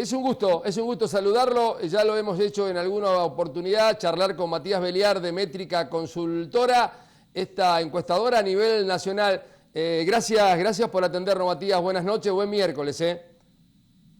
Es un gusto saludarlo. Ya lo hemos hecho en alguna oportunidad, charlar con Matías Beliar de Métrica Consultora, esta encuestadora a nivel nacional. Gracias por atendernos, Matías. Buenas noches, buen miércoles.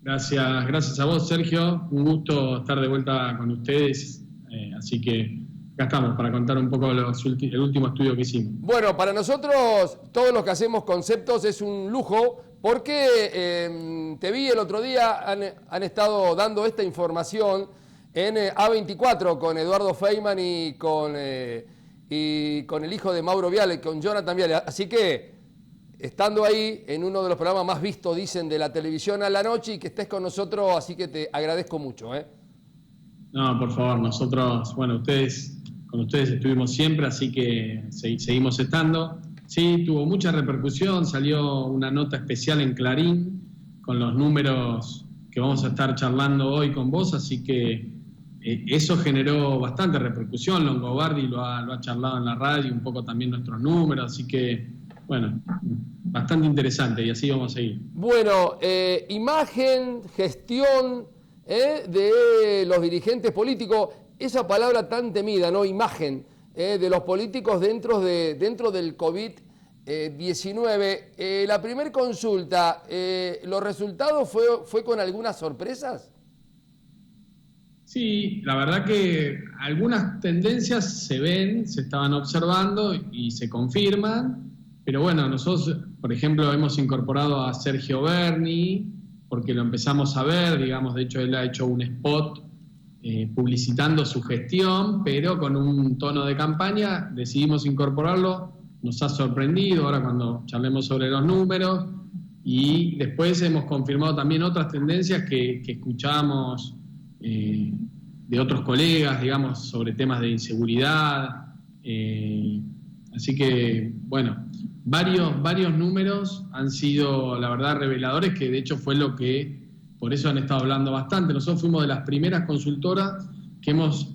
Gracias a vos, Sergio. Un gusto estar de vuelta con ustedes. Así que acá estamos para contar un poco el último estudio que hicimos. Bueno, para nosotros, todos los que hacemos conceptos, es un lujo, porque te vi el otro día, han estado dando esta información en A24 con Eduardo Feynman y con el hijo de Mauro Viale, con Jonathan Viale. Así que, estando ahí en uno de los programas más vistos, dicen, de la televisión a la noche, y que estés con nosotros, así que te agradezco mucho. No, por favor, nosotros, con ustedes estuvimos siempre, así que seguimos estando. Sí, tuvo mucha repercusión, salió una nota especial en Clarín con los números que vamos a estar charlando hoy con vos, así que eso generó bastante repercusión. Longobardi lo ha charlado en la radio, un poco también nuestros números, así que, bueno, bastante interesante, y así vamos a seguir. Bueno, imagen, gestión de los dirigentes políticos, esa palabra tan temida, ¿no? Imagen de los políticos dentro del COVID-19. La primera consulta, ¿los resultados fue con algunas sorpresas? Sí, la verdad que algunas tendencias se estaban observando y se confirman, pero bueno, nosotros, por ejemplo, hemos incorporado a Sergio Berni, porque lo empezamos a ver, digamos, de hecho él ha hecho un spot publicitando su gestión, pero con un tono de campaña. Decidimos incorporarlo, nos ha sorprendido ahora cuando charlemos sobre los números, y después hemos confirmado también otras tendencias que escuchábamos de otros colegas, digamos, sobre temas de inseguridad. Así que, bueno, varios números han sido, la verdad, reveladores, que de hecho fue por eso han estado hablando bastante. Nosotros fuimos de las primeras consultoras que hemos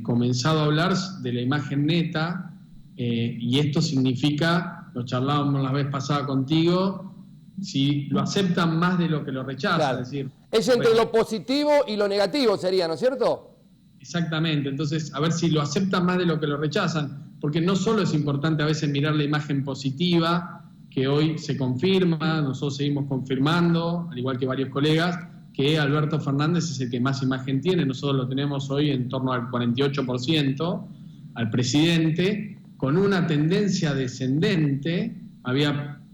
comenzado a hablar de la imagen neta, y esto significa, lo charlábamos la vez pasada contigo, si lo aceptan más de lo que lo rechazan. Claro. Es decir, es entre lo positivo y lo negativo sería, ¿no es cierto? Exactamente, entonces a ver si lo aceptan más de lo que lo rechazan, porque no solo es importante a veces mirar la imagen positiva, que hoy se confirma, nosotros seguimos confirmando, al igual que varios colegas, que Alberto Fernández es el que más imagen tiene. Nosotros lo tenemos hoy en torno al 48%, al presidente, con una tendencia descendente.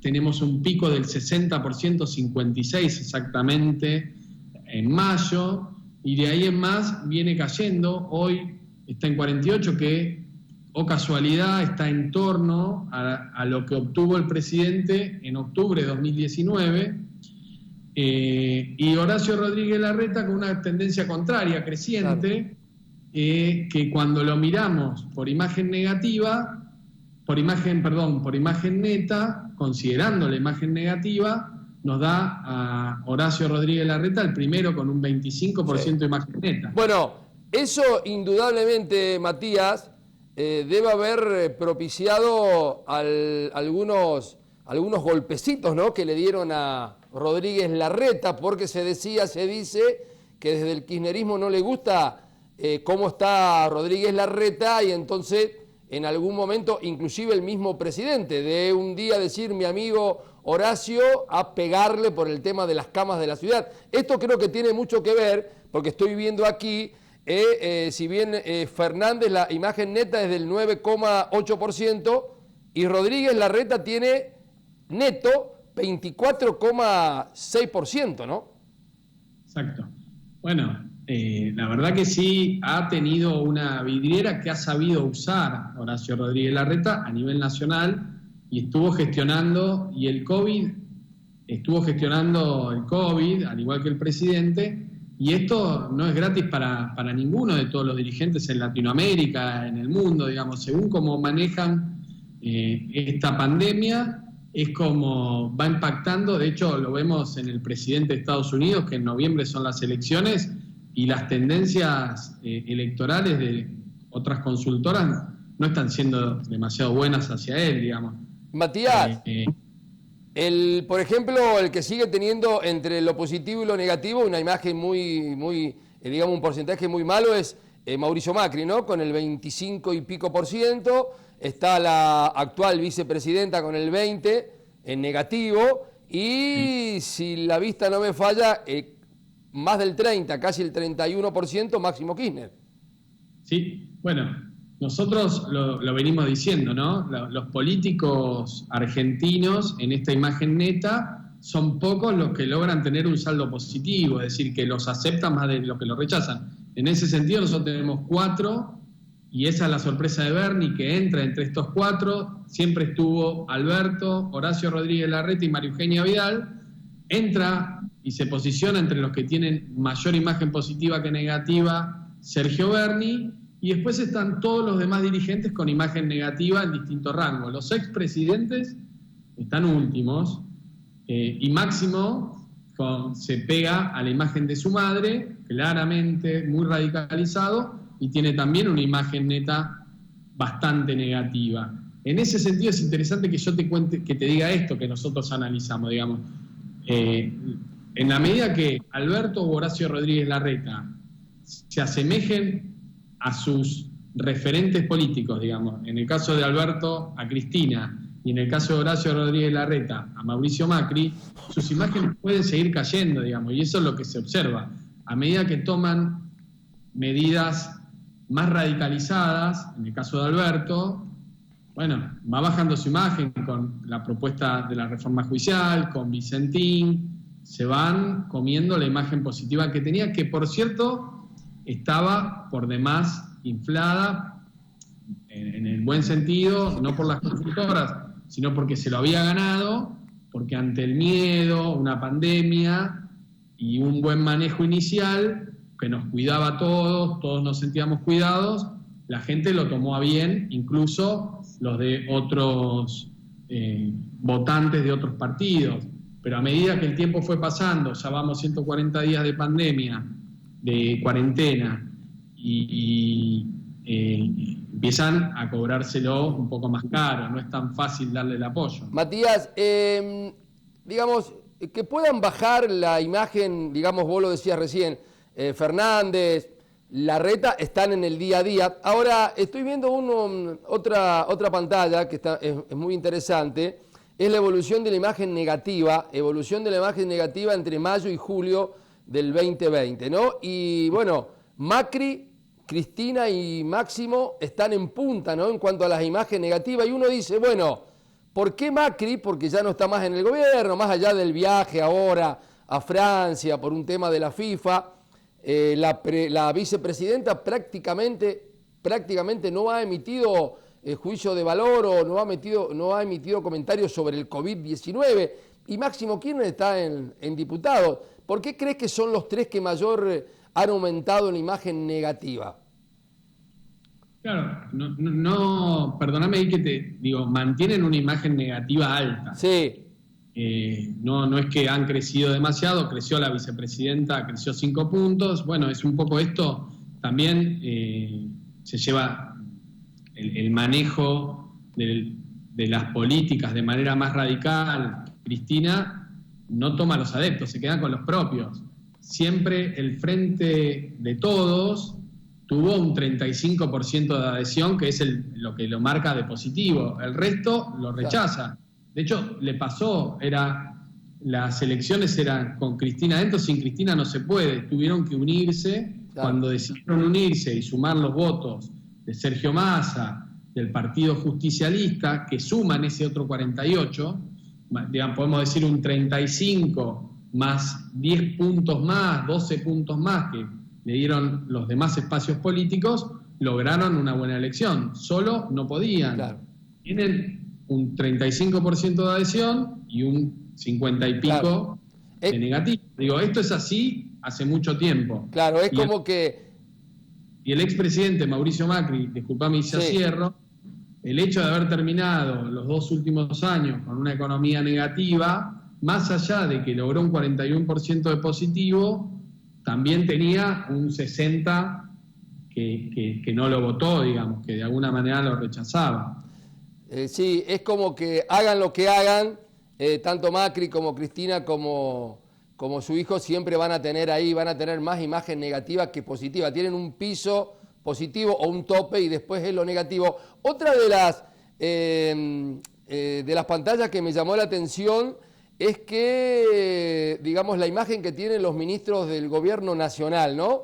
Tenemos un pico del 60%, 56% exactamente, en mayo, y de ahí en más viene cayendo. Hoy está en 48%, que, o casualidad, está en torno a lo que obtuvo el presidente en octubre de 2019, y Horacio Rodríguez Larreta con una tendencia contraria, creciente, que cuando lo miramos por imagen neta, considerando la imagen negativa, nos da a Horacio Rodríguez Larreta el primero con un 25% de imagen neta. Bueno, eso indudablemente, Matías, debe haber propiciado algunos golpecitos, ¿no?, que le dieron a Rodríguez Larreta, porque se dice que desde el kirchnerismo no le gusta cómo está Rodríguez Larreta, y entonces en algún momento inclusive el mismo presidente de un día decir mi amigo Horacio, a pegarle por el tema de las camas de la ciudad. Esto creo que tiene mucho que ver, porque estoy viendo aquí, si bien Fernández la imagen neta es del 9,8%, y Rodríguez Larreta tiene neto 24,6%, ¿no? Exacto. Bueno, la verdad que sí ha tenido una vidriera que ha sabido usar Horacio Rodríguez Larreta a nivel nacional, y estuvo gestionando el COVID, al igual que el presidente. Y esto no es gratis para ninguno de todos los dirigentes en Latinoamérica, en el mundo, digamos, según cómo manejan esta pandemia, es como va impactando. De hecho, lo vemos en el presidente de Estados Unidos, que en noviembre son las elecciones, y las tendencias electorales de otras consultoras no están siendo demasiado buenas hacia él, digamos. Matías, Por ejemplo, el que sigue teniendo entre lo positivo y lo negativo una imagen digamos, un porcentaje muy malo es Mauricio Macri, ¿no? Con el 25 y pico %. Está la actual vicepresidenta con el 20% en negativo. Y si la vista no me falla, más del 30%, casi el 31%, Máximo Kirchner. Sí, bueno, nosotros lo venimos diciendo, ¿no? Los políticos argentinos en esta imagen neta son pocos los que logran tener un saldo positivo, es decir, que los aceptan más de lo que los rechazan. En ese sentido nosotros tenemos 4, y esa es la sorpresa de Bernie, que entra entre estos 4, siempre estuvo Alberto, Horacio Rodríguez Larreta y María Eugenia Vidal, entra y se posiciona entre los que tienen mayor imagen positiva que negativa, Sergio Berni, y después están todos los demás dirigentes con imagen negativa en distintos rangos. Los expresidentes están últimos, y Máximo se pega a la imagen de su madre, claramente muy radicalizado, y tiene también una imagen neta bastante negativa. En ese sentido es interesante que yo te cuente, que te diga esto que nosotros analizamos, digamos. En la medida que Alberto o Horacio Rodríguez Larreta se asemejen a sus referentes políticos, digamos, en el caso de Alberto a Cristina y en el caso de Horacio Rodríguez Larreta a Mauricio Macri, sus imágenes pueden seguir cayendo, digamos, y eso es lo que se observa. A medida que toman medidas más radicalizadas, en el caso de Alberto, bueno, va bajando su imagen con la propuesta de la reforma judicial, con Vicentín, se van comiendo la imagen positiva que tenía, que por cierto estaba por demás inflada, en el buen sentido, no por las constructoras, sino porque se lo había ganado, porque ante el miedo, una pandemia y un buen manejo inicial, que nos cuidaba a todos nos sentíamos cuidados, la gente lo tomó a bien, incluso los de otros votantes de otros partidos. Pero a medida que el tiempo fue pasando, ya vamos 140 días de pandemia, de cuarentena, y empiezan a cobrárselo un poco más caro, no es tan fácil darle el apoyo. Matías, digamos, que puedan bajar la imagen, digamos, vos lo decías recién, Fernández, Larreta están en el día a día. Ahora estoy viendo otra pantalla que es muy interesante, es la evolución de la imagen negativa entre mayo y julio del 2020, ¿no? Y bueno, Macri, Cristina y Máximo están en punta, ¿no? En cuanto a las imágenes negativas, y uno dice, bueno, ¿por qué Macri? Porque ya no está más en el gobierno, más allá del viaje ahora a Francia por un tema de la FIFA. La vicepresidenta prácticamente no ha emitido juicio de valor o no ha emitido comentarios sobre el COVID-19, y Máximo Kirchner está en diputados. ¿Por qué crees que son los 3 que mayor han aumentado en imagen negativa? Claro, no, perdóname ahí que te digo, mantienen una imagen negativa alta. Sí. No es que han crecido demasiado, creció la vicepresidenta, creció 5 puntos. Bueno, es un poco esto, también se lleva el manejo de las políticas de manera más radical. Cristina no toma los adeptos, se queda con los propios. Siempre el Frente de Todos tuvo un 35% de adhesión, que es lo que lo marca de positivo. El resto lo rechaza. De hecho, le pasó, las elecciones eran con Cristina adentro, sin Cristina no se puede, tuvieron que unirse. Claro. Cuando decidieron unirse y sumar los votos de Sergio Massa, del Partido Justicialista, que suman ese otro 48, digamos, podemos decir un 35 más 10 puntos más, 12 puntos más que le dieron los demás espacios políticos, lograron una buena elección. Solo no podían. Claro. Tienen un 35% de adhesión y un 50 y pico claro. De negativo. Digo, esto es así hace mucho tiempo. Claro, es como que... Y el expresidente Mauricio Macri, disculpame y ya cierro, el hecho de haber terminado los 2 últimos años con una economía negativa, más allá de que logró un 41% de positivo, también tenía un 60% que no lo votó, digamos, que de alguna manera lo rechazaba. Sí, es como que hagan lo que hagan, tanto Macri como Cristina como su hijo siempre van a tener ahí, van a tener más imagen negativa que positiva. Tienen un piso positivo o un tope y después es lo negativo. Otra de las pantallas que me llamó la atención es que, digamos, la imagen que tienen los ministros del gobierno nacional, ¿no?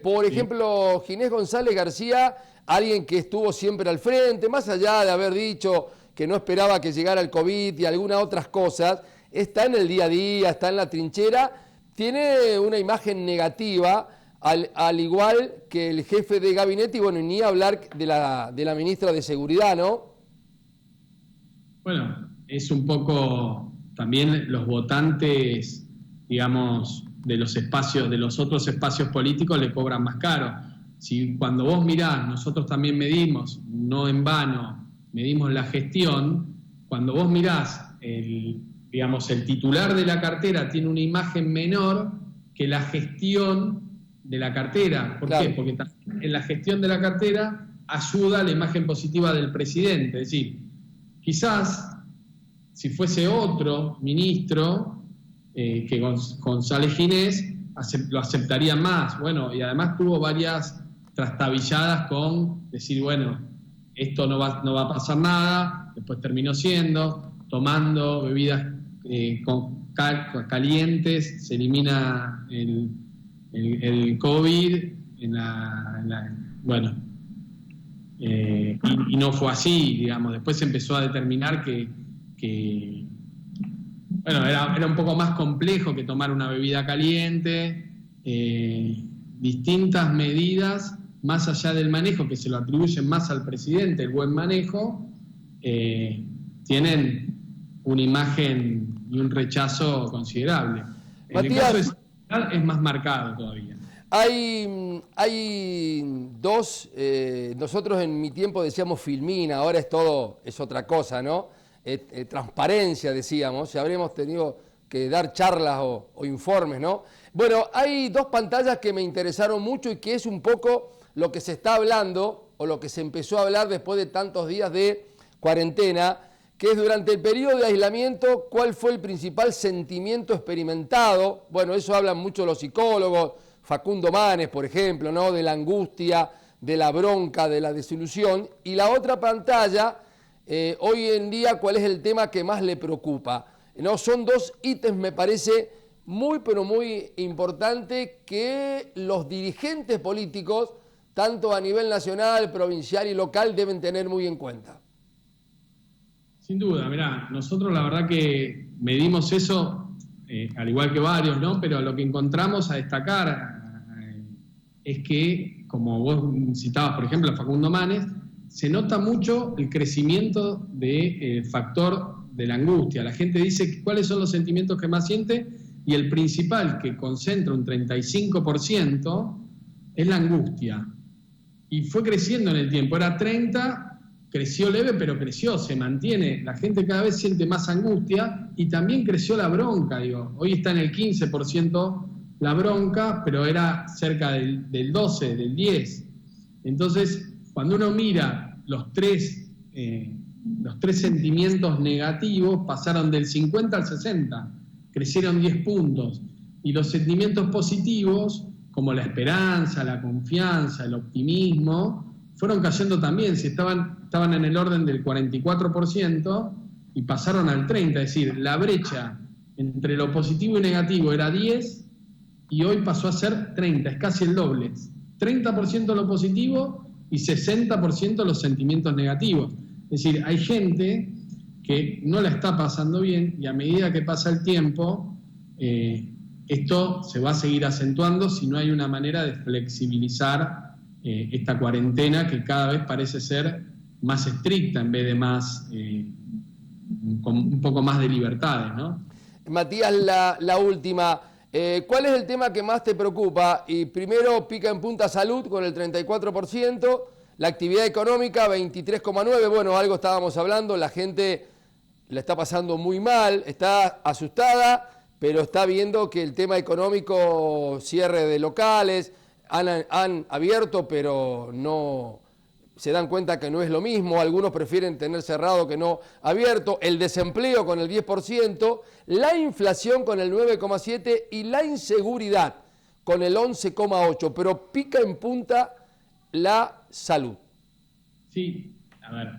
Por ejemplo, Ginés González García, alguien que estuvo siempre al frente, más allá de haber dicho que no esperaba que llegara el COVID y algunas otras cosas, está en el día a día, está en la trinchera, tiene una imagen negativa, al igual que el jefe de gabinete, y bueno, ni hablar de la ministra de Seguridad, ¿no? Bueno, es un poco también los votantes, digamos, de los otros espacios políticos le cobran más caro. Si cuando vos mirás, nosotros también medimos, no en vano, medimos la gestión, cuando vos mirás, digamos, el titular de la cartera tiene una imagen menor que la gestión de la cartera. ¿Por qué? Porque también en la gestión de la cartera ayuda a la imagen positiva del presidente. Es decir, quizás si fuese otro ministro que González Ginés, lo aceptaría más. Bueno, y además tuvo varias trastabilladas con decir, bueno, esto no va a pasar nada, después terminó tomando bebidas calientes, se elimina el COVID bueno, y no fue así, digamos. Después se empezó a determinar que bueno, era un poco más complejo que tomar una bebida caliente, distintas medidas, más allá del manejo, que se lo atribuyen más al presidente, el buen manejo, tienen una imagen y un rechazo considerable. En el caso de Seguridad es más marcado todavía. Hay dos, nosotros en mi tiempo decíamos filmina, ahora es otra cosa, ¿no? Transparencia, decíamos, si habremos tenido que dar charlas o informes, ¿no? Bueno, hay dos pantallas que me interesaron mucho y que es un poco lo que se está hablando o lo que se empezó a hablar después de tantos días de cuarentena, que es durante el periodo de aislamiento, ¿cuál fue el principal sentimiento experimentado? Bueno, eso hablan mucho los psicólogos, Facundo Manes, por ejemplo, ¿no? De la angustia, de la bronca, de la desilusión. Y la otra pantalla, hoy en día, ¿cuál es el tema que más le preocupa? ¿No? Son dos ítems, me parece, muy, pero muy importante que los dirigentes políticos, tanto a nivel nacional, provincial y local, deben tener muy en cuenta. Sin duda, mirá, nosotros la verdad que medimos eso, al igual que varios, ¿no? Pero lo que encontramos a destacar es que, como vos citabas, por ejemplo, a Facundo Manes, se nota mucho el crecimiento del factor de la angustia. La gente dice cuáles son los sentimientos que más siente y el principal, que concentra un 35%, es la angustia. Y fue creciendo en el tiempo, era 30%, creció leve, pero creció, se mantiene. La gente cada vez siente más angustia y también creció la bronca, digo. Hoy está en el 15% la bronca, pero era cerca del 12%, del 10%. Entonces, cuando uno mira los tres sentimientos negativos, pasaron del 50 al 60, crecieron 10 puntos. Y los sentimientos positivos, como la esperanza, la confianza, el optimismo, fueron cayendo también. Si estaban en el orden del 44% y pasaron al 30%. Es decir, la brecha entre lo positivo y negativo era 10 y hoy pasó a ser 30, es casi el doble. 30% lo positivo y 60% los sentimientos negativos. Es decir, hay gente que no la está pasando bien y a medida que pasa el tiempo, esto se va a seguir acentuando si no hay una manera de flexibilizar esta cuarentena que cada vez parece ser más estricta en vez de más, con un poco más de libertades, ¿no? Matías, la última. ¿Cuál es el tema que más te preocupa? Y primero pica en punta salud con el 34%, la actividad económica 23,9%, bueno, algo estábamos hablando, la gente la está pasando muy mal, está asustada, pero está viendo que el tema económico, cierre de locales, han abierto, pero no se dan cuenta que no es lo mismo, algunos prefieren tener cerrado que no abierto, el desempleo con el 10%, la inflación con el 9,7% y la inseguridad con el 11,8%, pero pica en punta la salud. Sí, a ver,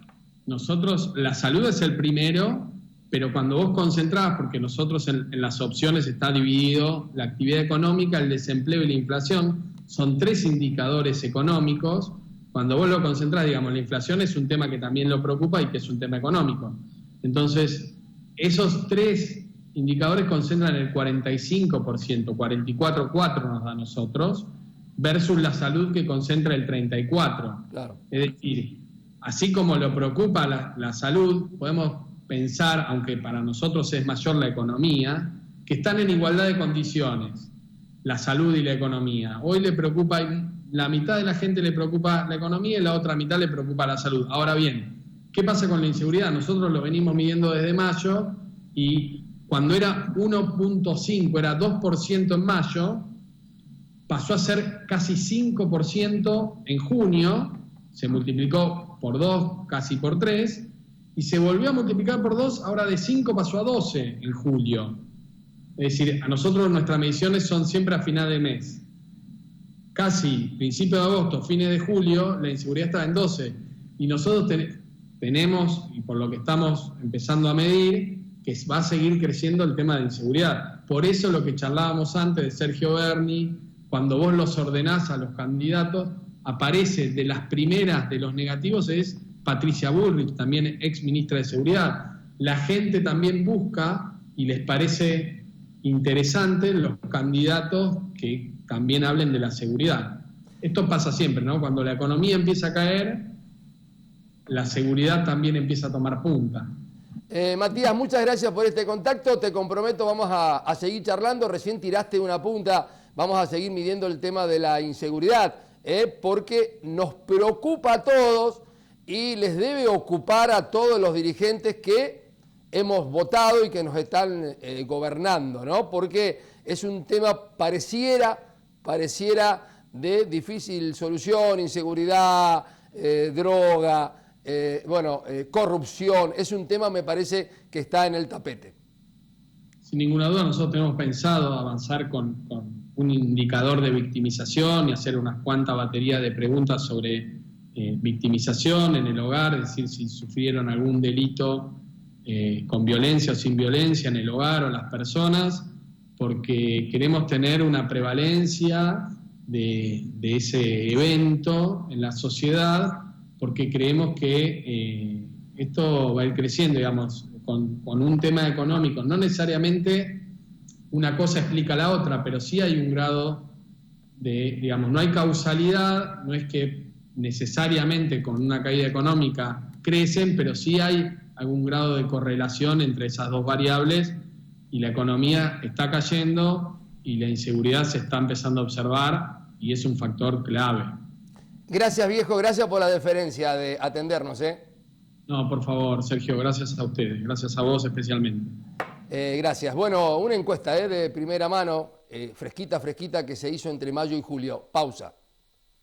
nosotros, la salud es el primero, pero cuando vos concentrás, porque nosotros en las opciones está dividido la actividad económica, el desempleo y la inflación, son 3 indicadores económicos. Cuando vos lo concentrás, digamos, la inflación es un tema que también lo preocupa y que es un tema económico. Entonces, esos 3 indicadores concentran el 45%, 44,4% nos da a nosotros, versus la salud que concentra el 34%. Claro. Es decir, así como lo preocupa la salud, podemos pensar, aunque para nosotros es mayor la economía, que están en igualdad de condiciones, la salud y la economía. Hoy le preocupa, la mitad de la gente le preocupa la economía y la otra mitad le preocupa la salud. Ahora bien, ¿qué pasa con la inseguridad? Nosotros lo venimos midiendo desde mayo y cuando era 1,5, era 2% en mayo, pasó a ser casi 5% en junio, se multiplicó por 2, casi por 3, y se volvió a multiplicar por 2, ahora de 5 pasó a 12 en julio. Es decir, a nosotros nuestras mediciones son siempre a final de mes. Casi principio de agosto, fines de julio, la inseguridad estaba en 12. Y nosotros tenemos, y por lo que estamos empezando a medir, que va a seguir creciendo el tema de inseguridad. Por eso lo que charlábamos antes de Sergio Berni, cuando vos los ordenás a los candidatos, aparece de las primeras de los negativos es Patricia Bullrich, también ex ministra de Seguridad. La gente también busca y les parece interesante los candidatos que también hablen de la seguridad. Esto pasa siempre, ¿no? Cuando la economía empieza a caer, la seguridad también empieza a tomar punta. Matías, muchas gracias por este contacto. Te comprometo, vamos a seguir charlando. Recién tiraste una punta, vamos a seguir midiendo el tema de la inseguridad, porque nos preocupa a todos y les debe ocupar a todos los dirigentes que hemos votado y que nos están gobernando, ¿no? Porque es un tema pareciera de difícil solución, inseguridad, droga, corrupción. Es un tema, me parece, que está en el tapete. Sin ninguna duda, nosotros tenemos pensado avanzar con un indicador de victimización y hacer unas cuantas baterías de preguntas sobre victimización en el hogar, es decir, si sufrieron algún delito con violencia o sin violencia en el hogar o las personas, porque queremos tener una prevalencia de ese evento en la sociedad, porque creemos que esto va a ir creciendo, digamos, con un tema económico. No necesariamente una cosa explica la otra, pero sí hay un grado de, digamos, no hay causalidad, no es que necesariamente con una caída económica crecen, pero sí hay algún grado de correlación entre esas dos variables y la economía está cayendo y la inseguridad se está empezando a observar y es un factor clave. Gracias, viejo, gracias por la deferencia de atendernos, No, por favor, Sergio, gracias a ustedes, gracias a vos especialmente. Gracias. Bueno, una encuesta de primera mano, fresquita, que se hizo entre mayo y julio. Pausa.